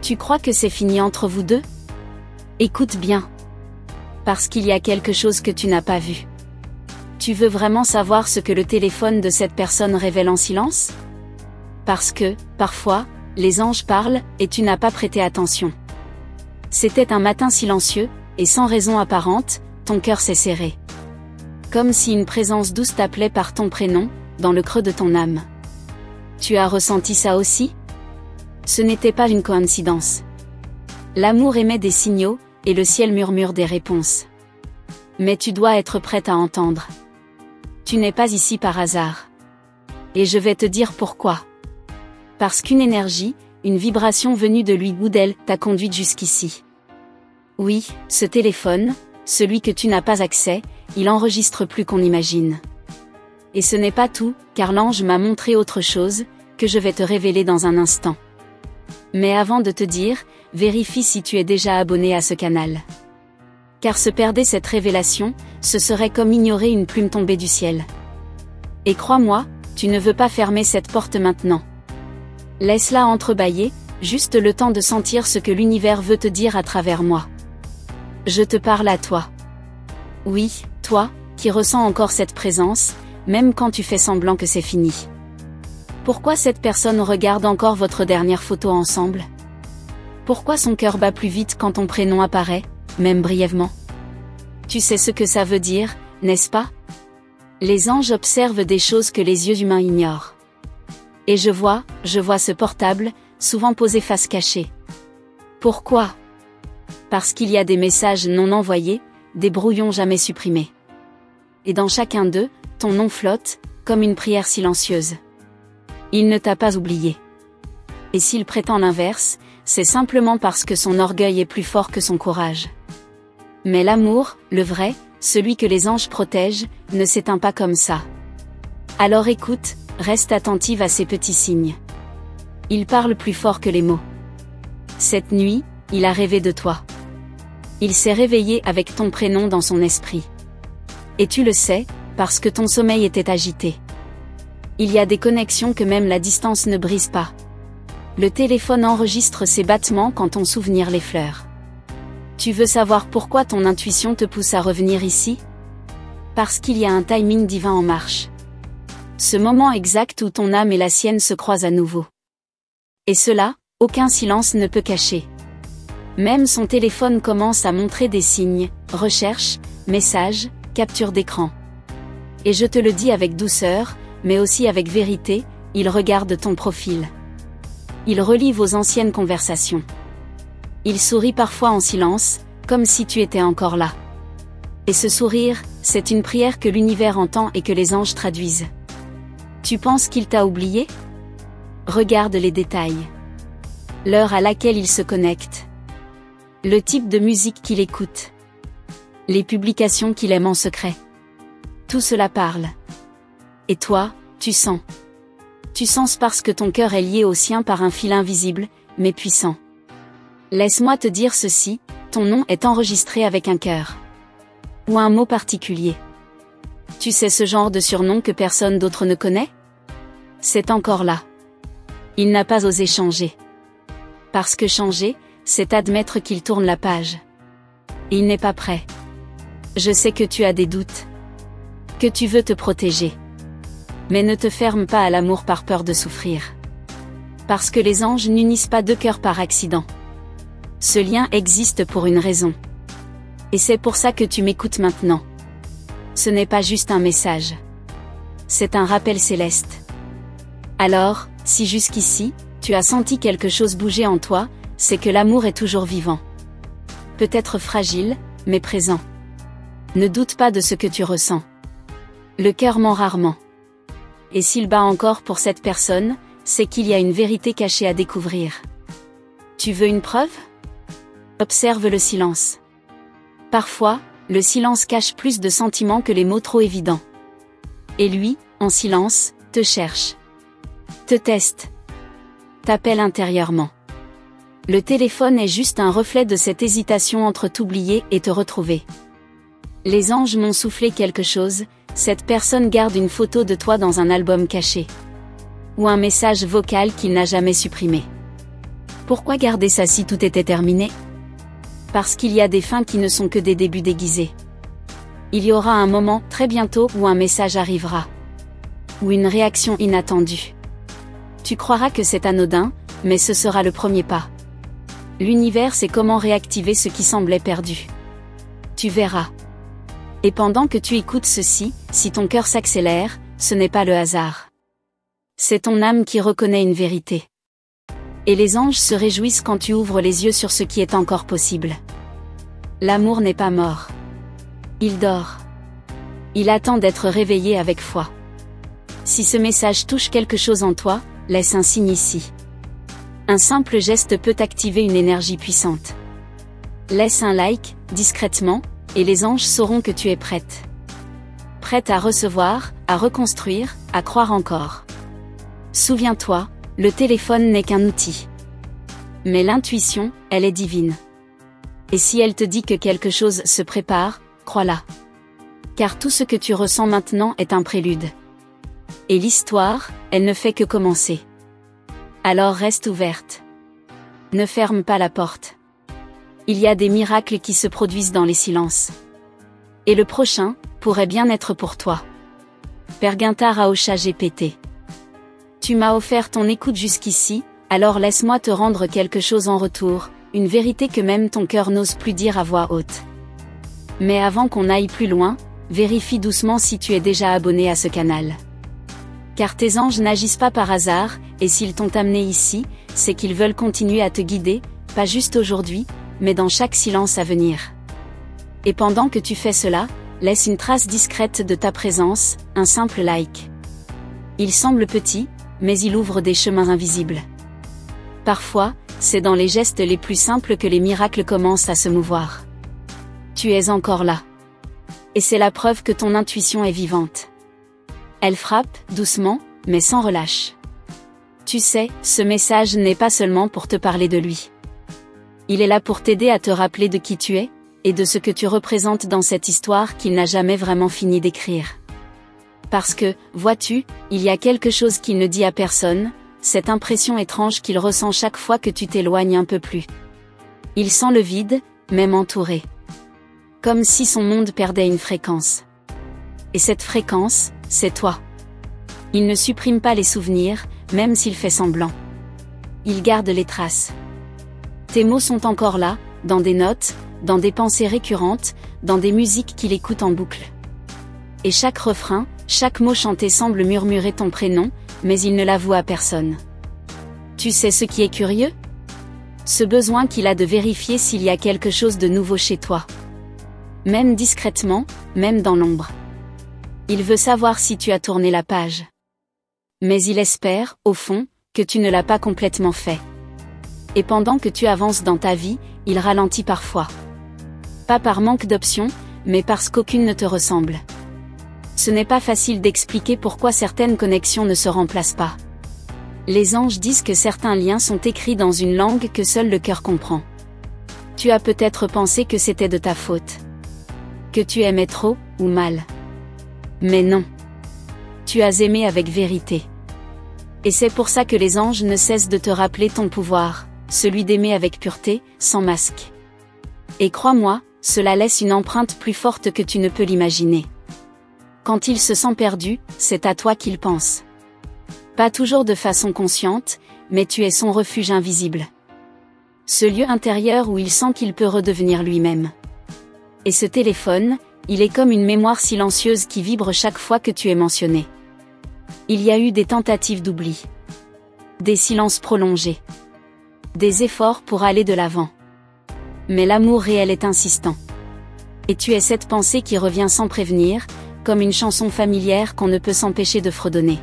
Tu crois que c'est fini entre vous deux? Écoute bien. Parce qu'il y a quelque chose que tu n'as pas vu. Tu veux vraiment savoir ce que le téléphone de cette personne révèle en silence? Parce que, parfois, les anges parlent, et tu n'as pas prêté attention. C'était un matin silencieux, et sans raison apparente, ton cœur s'est serré. Comme si une présence douce t'appelait par ton prénom, dans le creux de ton âme. Tu as ressenti ça aussi? Ce n'était pas une coïncidence. L'amour émet des signaux, et le ciel murmure des réponses. Mais tu dois être prête à entendre. Tu n'es pas ici par hasard. Et je vais te dire pourquoi. Parce qu'une énergie, une vibration venue de lui ou d'elle, t'a conduite jusqu'ici. Oui, ce téléphone, celui que tu n'as pas accès, il enregistre plus qu'on imagine. Et ce n'est pas tout, car l'ange m'a montré autre chose, que je vais te révéler dans un instant. Mais avant de te dire, vérifie si tu es déjà abonné à ce canal. Car se perdre cette révélation, ce serait comme ignorer une plume tombée du ciel. Et crois-moi, tu ne veux pas fermer cette porte maintenant. Laisse-la entrebâillée, juste le temps de sentir ce que l'univers veut te dire à travers moi. Je te parle à toi. Oui, toi, qui ressens encore cette présence, même quand tu fais semblant que c'est fini. Pourquoi cette personne regarde encore votre dernière photo ensemble? Pourquoi son cœur bat plus vite quand ton prénom apparaît, même brièvement? Tu sais ce que ça veut dire, n'est-ce pas? Les anges observent des choses que les yeux humains ignorent. Et je vois ce portable, souvent posé face cachée. Pourquoi? Parce qu'il y a des messages non envoyés, des brouillons jamais supprimés. Et dans chacun d'eux, ton nom flotte, comme une prière silencieuse. Il ne t'a pas oublié. Et s'il prétend l'inverse, c'est simplement parce que son orgueil est plus fort que son courage. Mais l'amour, le vrai, celui que les anges protègent, ne s'éteint pas comme ça. Alors écoute, reste attentive à ces petits signes. Il parle plus fort que les mots. Cette nuit, il a rêvé de toi. Il s'est réveillé avec ton prénom dans son esprit. Et tu le sais, parce que ton sommeil était agité. Il y a des connexions que même la distance ne brise pas. Le téléphone enregistre ses battements quand ton souvenir l'effleure. Tu veux savoir pourquoi ton intuition te pousse à revenir ici? Parce qu'il y a un timing divin en marche. Ce moment exact où ton âme et la sienne se croisent à nouveau. Et cela, aucun silence ne peut cacher. Même son téléphone commence à montrer des signes, recherches, messages, capture d'écran. Et je te le dis avec douceur, mais aussi avec vérité, il regarde ton profil. Il relit vos anciennes conversations. Il sourit parfois en silence, comme si tu étais encore là. Et ce sourire, c'est une prière que l'univers entend et que les anges traduisent. Tu penses qu'il t'a oublié? Regarde les détails. L'heure à laquelle il se connecte. Le type de musique qu'il écoute. Les publications qu'il aime en secret. Tout cela parle. Et toi, tu sens. Tu sens parce que ton cœur est lié au sien par un fil invisible, mais puissant. Laisse-moi te dire ceci, ton nom est enregistré avec un cœur. Ou un mot particulier. Tu sais ce genre de surnom que personne d'autre ne connaît? C'est encore là. Il n'a pas osé changer. Parce que changer, c'est admettre qu'il tourne la page. Il n'est pas prêt. Je sais que tu as des doutes. Que tu veux te protéger. Mais ne te ferme pas à l'amour par peur de souffrir. Parce que les anges n'unissent pas deux cœurs par accident. Ce lien existe pour une raison. Et c'est pour ça que tu m'écoutes maintenant. Ce n'est pas juste un message. C'est un rappel céleste. Alors, si jusqu'ici, tu as senti quelque chose bouger en toi, c'est que l'amour est toujours vivant. Peut-être fragile, mais présent. Ne doute pas de ce que tu ressens. Le cœur ment rarement. Et s'il bat encore pour cette personne, c'est qu'il y a une vérité cachée à découvrir. Tu veux une preuve? Observe le silence. Parfois, le silence cache plus de sentiments que les mots trop évidents. Et lui, en silence, te cherche. Te teste. T'appelle intérieurement. Le téléphone est juste un reflet de cette hésitation entre t'oublier et te retrouver. Les anges m'ont soufflé quelque chose, cette personne garde une photo de toi dans un album caché. Ou un message vocal qu'il n'a jamais supprimé. Pourquoi garder ça si tout était terminé? Parce qu'il y a des fins qui ne sont que des débuts déguisés. Il y aura un moment, très bientôt, où un message arrivera. Ou une réaction inattendue. Tu croiras que c'est anodin, mais ce sera le premier pas. L'univers sait comment réactiver ce qui semblait perdu. Tu verras. Et pendant que tu écoutes ceci, si ton cœur s'accélère, ce n'est pas le hasard. C'est ton âme qui reconnaît une vérité. Et les anges se réjouissent quand tu ouvres les yeux sur ce qui est encore possible. L'amour n'est pas mort. Il dort. Il attend d'être réveillé avec foi. Si ce message touche quelque chose en toi, laisse un signe ici. Un simple geste peut activer une énergie puissante. Laisse un like, discrètement, et les anges sauront que tu es prête. Prête à recevoir, à reconstruire, à croire encore. Souviens-toi, le téléphone n'est qu'un outil. Mais l'intuition, elle est divine. Et si elle te dit que quelque chose se prépare, crois-la. Car tout ce que tu ressens maintenant est un prélude. Et l'histoire, elle ne fait que commencer. Alors reste ouverte. Ne ferme pas la porte. Il y a des miracles qui se produisent dans les silences. Et le prochain, pourrait bien être pour toi. Père Guintard a hocha GPT. Tu m'as offert ton écoute jusqu'ici, alors laisse-moi te rendre quelque chose en retour, une vérité que même ton cœur n'ose plus dire à voix haute. Mais avant qu'on aille plus loin, vérifie doucement si tu es déjà abonné à ce canal. Car tes anges n'agissent pas par hasard, et s'ils t'ont amené ici, c'est qu'ils veulent continuer à te guider, pas juste aujourd'hui, mais dans chaque silence à venir. Et pendant que tu fais cela, laisse une trace discrète de ta présence, un simple like. Il semble petit, mais il ouvre des chemins invisibles. Parfois, c'est dans les gestes les plus simples que les miracles commencent à se mouvoir. Tu es encore là. Et c'est la preuve que ton intuition est vivante. Elle frappe, doucement, mais sans relâche. Tu sais, ce message n'est pas seulement pour te parler de lui. Il est là pour t'aider à te rappeler de qui tu es, et de ce que tu représentes dans cette histoire qu'il n'a jamais vraiment fini d'écrire. Parce que, vois-tu, il y a quelque chose qu'il ne dit à personne, cette impression étrange qu'il ressent chaque fois que tu t'éloignes un peu plus. Il sent le vide, même entouré. Comme si son monde perdait une fréquence. Et cette fréquence, c'est toi. Il ne supprime pas les souvenirs, même s'il fait semblant. Il garde les traces. Tes mots sont encore là, dans des notes, dans des pensées récurrentes, dans des musiques qu'il écoute en boucle. Et chaque refrain, chaque mot chanté semble murmurer ton prénom, mais il ne l'avoue à personne. Tu sais ce qui est curieux? Ce besoin qu'il a de vérifier s'il y a quelque chose de nouveau chez toi. Même discrètement, même dans l'ombre. Il veut savoir si tu as tourné la page. Mais il espère, au fond, que tu ne l'as pas complètement fait. Et pendant que tu avances dans ta vie, il ralentit parfois. Pas par manque d'options, mais parce qu'aucune ne te ressemble. Ce n'est pas facile d'expliquer pourquoi certaines connexions ne se remplacent pas. Les anges disent que certains liens sont écrits dans une langue que seul le cœur comprend. Tu as peut-être pensé que c'était de ta faute. Que tu aimais trop, ou mal. Mais non. Tu as aimé avec vérité. Et c'est pour ça que les anges ne cessent de te rappeler ton pouvoir, celui d'aimer avec pureté, sans masque. Et crois-moi, cela laisse une empreinte plus forte que tu ne peux l'imaginer. Quand il se sent perdu, c'est à toi qu'il pense. Pas toujours de façon consciente, mais tu es son refuge invisible. Ce lieu intérieur où il sent qu'il peut redevenir lui-même. Et ce téléphone, il est comme une mémoire silencieuse qui vibre chaque fois que tu es mentionné. Il y a eu des tentatives d'oubli. Des silences prolongés. Des efforts pour aller de l'avant. Mais l'amour réel est insistant. Et tu es cette pensée qui revient sans prévenir, comme une chanson familière qu'on ne peut s'empêcher de fredonner.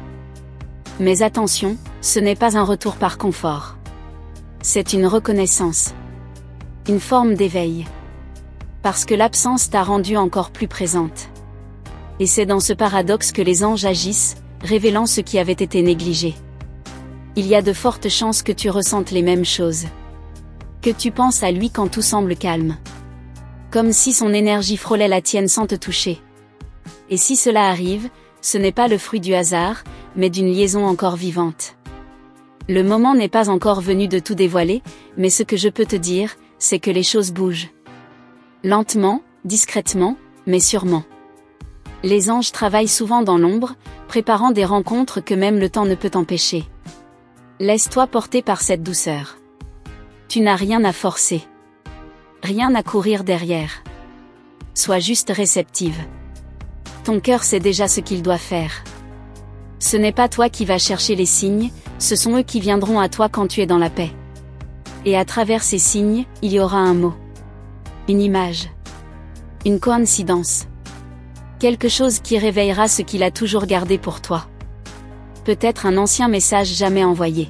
Mais attention, ce n'est pas un retour par confort. C'est une reconnaissance. Une forme d'éveil. Parce que l'absence t'a rendue encore plus présente. Et c'est dans ce paradoxe que les anges agissent, révélant ce qui avait été négligé. Il y a de fortes chances que tu ressentes les mêmes choses. Que tu penses à lui quand tout semble calme. Comme si son énergie frôlait la tienne sans te toucher. Et si cela arrive, ce n'est pas le fruit du hasard, mais d'une liaison encore vivante. Le moment n'est pas encore venu de tout dévoiler, mais ce que je peux te dire, c'est que les choses bougent. Lentement, discrètement, mais sûrement. Les anges travaillent souvent dans l'ombre, préparant des rencontres que même le temps ne peut empêcher. Laisse-toi porter par cette douceur. Tu n'as rien à forcer. Rien à courir derrière. Sois juste réceptive. Ton cœur sait déjà ce qu'il doit faire. Ce n'est pas toi qui vas chercher les signes, ce sont eux qui viendront à toi quand tu es dans la paix. Et à travers ces signes, il y aura un mot. Une image. Une coïncidence. Quelque chose qui réveillera ce qu'il a toujours gardé pour toi. Peut-être un ancien message jamais envoyé.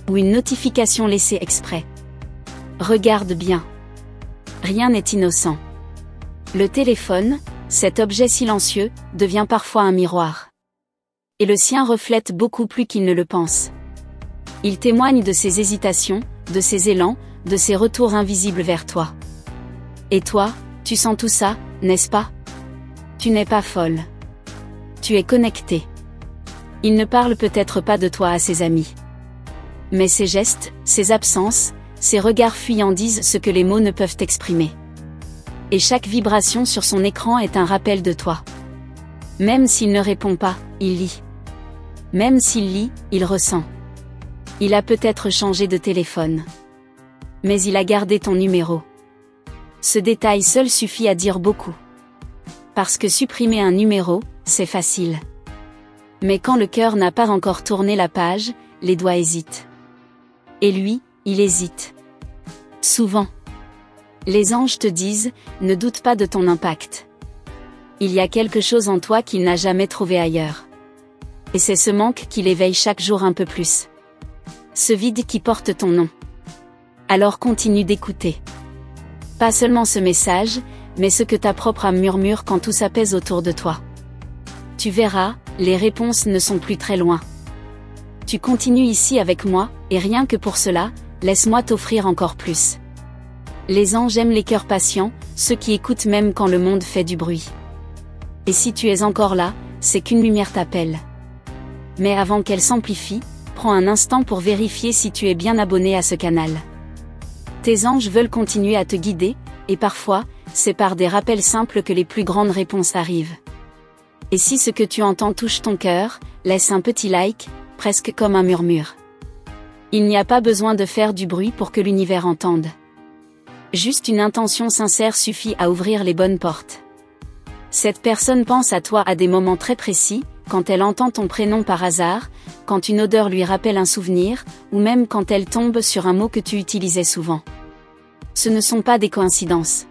Ou une notification laissée exprès. Regarde bien. Rien n'est innocent. Le téléphone, cet objet silencieux, devient parfois un miroir. Et le sien reflète beaucoup plus qu'il ne le pense. Il témoigne de ses hésitations, de ses élans, de ses retours invisibles vers toi. Et toi, tu sens tout ça, n'est-ce pas? Tu n'es pas folle. Tu es connecté. Il ne parle peut-être pas de toi à ses amis. Mais ses gestes, ses absences, ses regards fuyants disent ce que les mots ne peuvent exprimer. Et chaque vibration sur son écran est un rappel de toi. Même s'il ne répond pas, il lit. Même s'il lit, il ressent. Il a peut-être changé de téléphone. Mais il a gardé ton numéro. Ce détail seul suffit à dire beaucoup. Parce que supprimer un numéro, c'est facile. Mais quand le cœur n'a pas encore tourné la page, les doigts hésitent. Et lui, il hésite. Souvent. Les anges te disent, ne doute pas de ton impact. Il y a quelque chose en toi qu'il n'a jamais trouvé ailleurs. Et c'est ce manque qui l'éveille chaque jour un peu plus. Ce vide qui porte ton nom. Alors continue d'écouter. Pas seulement ce message, mais ce que ta propre âme murmure quand tout s'apaise autour de toi. Tu verras, les réponses ne sont plus très loin. Tu continues ici avec moi, et rien que pour cela, laisse-moi t'offrir encore plus. Les anges aiment les cœurs patients, ceux qui écoutent même quand le monde fait du bruit. Et si tu es encore là, c'est qu'une lumière t'appelle. Mais avant qu'elle s'amplifie, prends un instant pour vérifier si tu es bien abonné à ce canal. Tes anges veulent continuer à te guider, et parfois, c'est par des rappels simples que les plus grandes réponses arrivent. Et si ce que tu entends touche ton cœur, laisse un petit like, presque comme un murmure. Il n'y a pas besoin de faire du bruit pour que l'univers entende. Juste une intention sincère suffit à ouvrir les bonnes portes. Cette personne pense à toi à des moments très précis, quand elle entend ton prénom par hasard, quand une odeur lui rappelle un souvenir, ou même quand elle tombe sur un mot que tu utilisais souvent. Ce ne sont pas des coïncidences.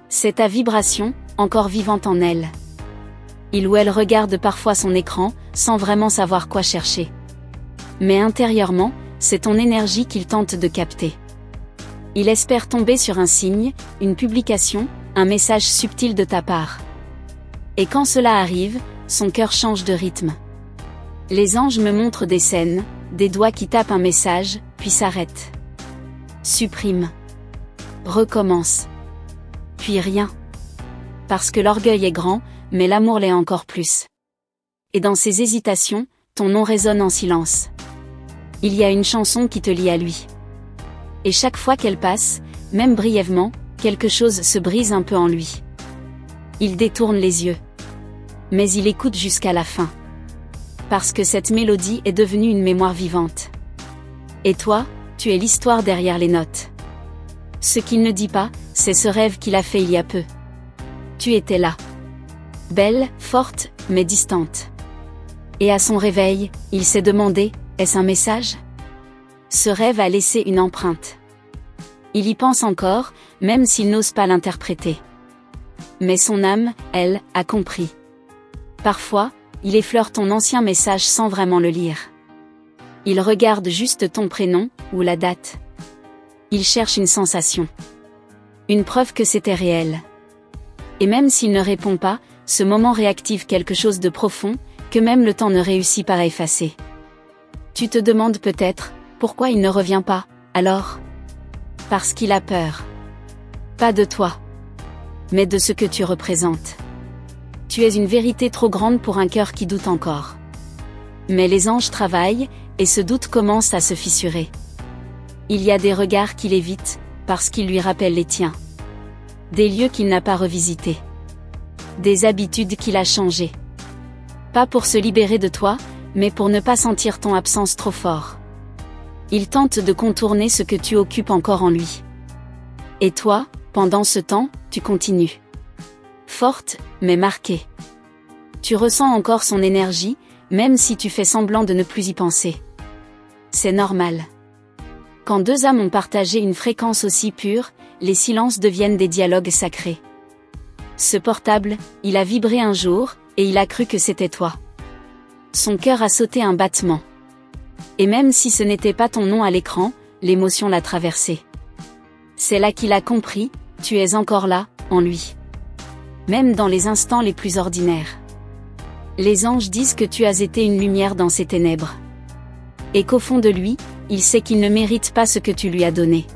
C'est ta vibration, encore vivante en elle. Il ou elle regarde parfois son écran, sans vraiment savoir quoi chercher. Mais intérieurement, c'est ton énergie qu'il tente de capter. Il espère tomber sur un signe, une publication, un message subtil de ta part. Et quand cela arrive, son cœur change de rythme. Les anges me montrent des scènes, des doigts qui tapent un message, puis s'arrêtent. Supprime. Recommence. Puis rien. Parce que l'orgueil est grand, mais l'amour l'est encore plus. Et dans ces hésitations, ton nom résonne en silence. Il y a une chanson qui te lie à lui. Et chaque fois qu'elle passe, même brièvement, quelque chose se brise un peu en lui. Il détourne les yeux. Mais il écoute jusqu'à la fin. Parce que cette mélodie est devenue une mémoire vivante. Et toi, tu es l'histoire derrière les notes. Ce qu'il ne dit pas, c'est ce rêve qu'il a fait il y a peu. Tu étais là. Belle, forte, mais distante. Et à son réveil, il s'est demandé, est-ce un message? Ce rêve a laissé une empreinte. Il y pense encore, même s'il n'ose pas l'interpréter. Mais son âme, elle, a compris. Parfois, il effleure ton ancien message sans vraiment le lire. Il regarde juste ton prénom, ou la date. Il cherche une sensation. Une preuve que c'était réel. Et même s'il ne répond pas, ce moment réactive quelque chose de profond, que même le temps ne réussit pas à effacer. Tu te demandes peut-être, pourquoi il ne revient pas, alors? Parce qu'il a peur. Pas de toi. Mais de ce que tu représentes. Tu es une vérité trop grande pour un cœur qui doute encore. Mais les anges travaillent, et ce doute commence à se fissurer. Il y a des regards qu'il évite, parce qu'ils lui rappellent les tiens. Des lieux qu'il n'a pas revisités. Des habitudes qu'il a changées. Pas pour se libérer de toi, mais pour ne pas sentir ton absence trop fort. Il tente de contourner ce que tu occupes encore en lui. Et toi, pendant ce temps, tu continues. Forte, mais marquée. Tu ressens encore son énergie, même si tu fais semblant de ne plus y penser. C'est normal. Quand deux âmes ont partagé une fréquence aussi pure, les silences deviennent des dialogues sacrés. Ce portable, il a vibré un jour, et il a cru que c'était toi. Son cœur a sauté un battement. Et même si ce n'était pas ton nom à l'écran, l'émotion l'a traversé. C'est là qu'il a compris, tu es encore là, en lui. Même dans les instants les plus ordinaires. Les anges disent que tu as été une lumière dans ces ténèbres. Et qu'au fond de lui, il sait qu'il ne mérite pas ce que tu lui as donné.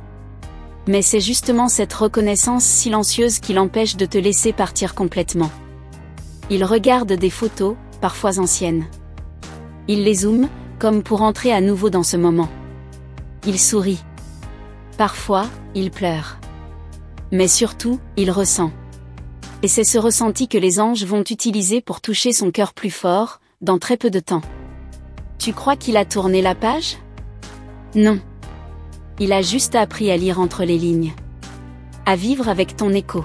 Mais c'est justement cette reconnaissance silencieuse qui l'empêche de te laisser partir complètement. Il regarde des photos, parfois anciennes. Il les zoome, comme pour entrer à nouveau dans ce moment. Il sourit. Parfois, il pleure. Mais surtout, il ressent. Et c'est ce ressenti que les anges vont utiliser pour toucher son cœur plus fort, dans très peu de temps. Tu crois qu'il a tourné la page ? Non. Il a juste appris à lire entre les lignes. À vivre avec ton écho.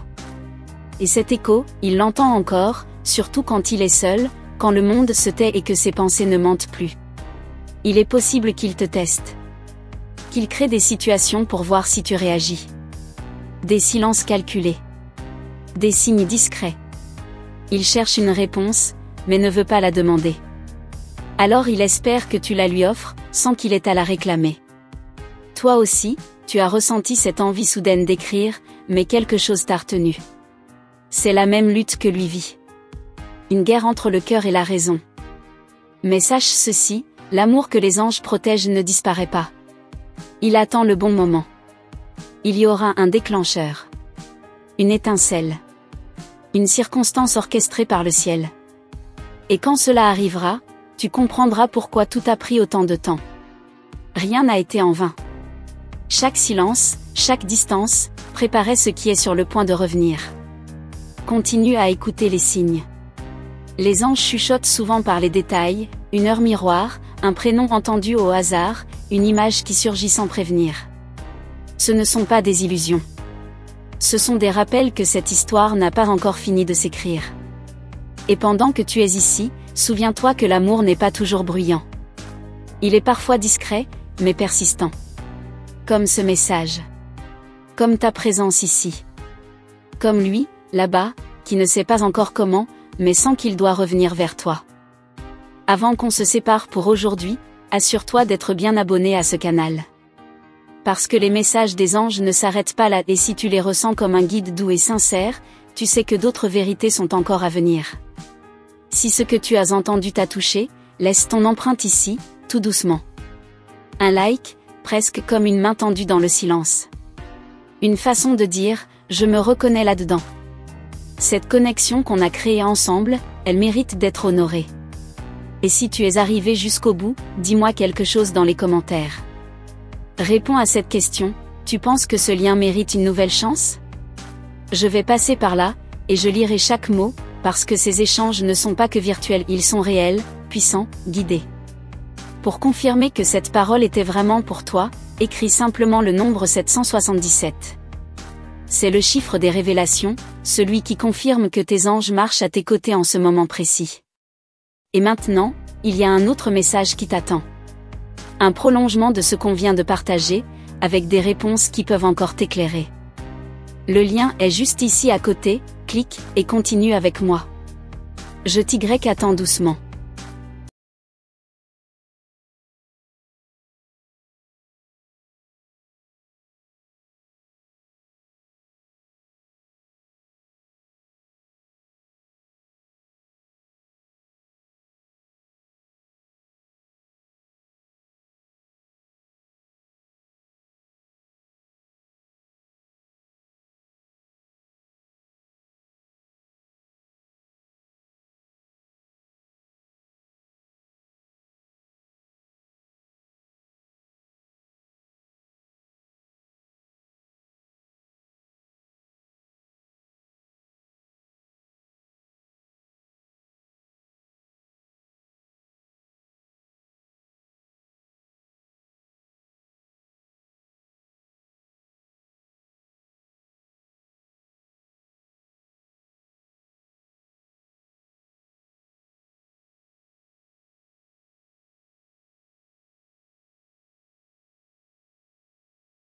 Et cet écho, il l'entend encore, surtout quand il est seul, quand le monde se tait et que ses pensées ne mentent plus. Il est possible qu'il te teste. Qu'il crée des situations pour voir si tu réagis. Des silences calculés. Des signes discrets. Il cherche une réponse, mais ne veut pas la demander. Alors il espère que tu la lui offres, sans qu'il ait à la réclamer. Toi aussi, tu as ressenti cette envie soudaine d'écrire, mais quelque chose t'a retenu. C'est la même lutte que lui vit. Une guerre entre le cœur et la raison. Mais sache ceci, l'amour que les anges protègent ne disparaît pas. Il attend le bon moment. Il y aura un déclencheur. Une étincelle. Une circonstance orchestrée par le ciel. Et quand cela arrivera, tu comprendras pourquoi tout a pris autant de temps. Rien n'a été en vain. Chaque silence, chaque distance, préparait ce qui est sur le point de revenir. Continue à écouter les signes. Les anges chuchotent souvent par les détails, une heure miroir, un prénom entendu au hasard, une image qui surgit sans prévenir. Ce ne sont pas des illusions. Ce sont des rappels que cette histoire n'a pas encore fini de s'écrire. Et pendant que tu es ici, souviens-toi que l'amour n'est pas toujours bruyant. Il est parfois discret, mais persistant. Comme ce message. Comme ta présence ici. Comme lui, là-bas, qui ne sait pas encore comment, mais sent qu'il doit revenir vers toi. Avant qu'on se sépare pour aujourd'hui, assure-toi d'être bien abonné à ce canal. Parce que les messages des anges ne s'arrêtent pas là, et si tu les ressens comme un guide doux et sincère, tu sais que d'autres vérités sont encore à venir. Si ce que tu as entendu t'a touché, laisse ton empreinte ici, tout doucement. Un like, presque comme une main tendue dans le silence. Une façon de dire, je me reconnais là-dedans. Cette connexion qu'on a créée ensemble, elle mérite d'être honorée. Et si tu es arrivé jusqu'au bout, dis-moi quelque chose dans les commentaires. Réponds à cette question, tu penses que ce lien mérite une nouvelle chance ? Je vais passer par là, et je lirai chaque mot, parce que ces échanges ne sont pas que virtuels, ils sont réels, puissants, guidés. Pour confirmer que cette parole était vraiment pour toi, écris simplement le nombre 777. C'est le chiffre des révélations, celui qui confirme que tes anges marchent à tes côtés en ce moment précis. Et maintenant, il y a un autre message qui t'attend. Un prolongement de ce qu'on vient de partager, avec des réponses qui peuvent encore t'éclairer. Le lien est juste ici à côté, clique et continue avec moi. Je t'y attends doucement.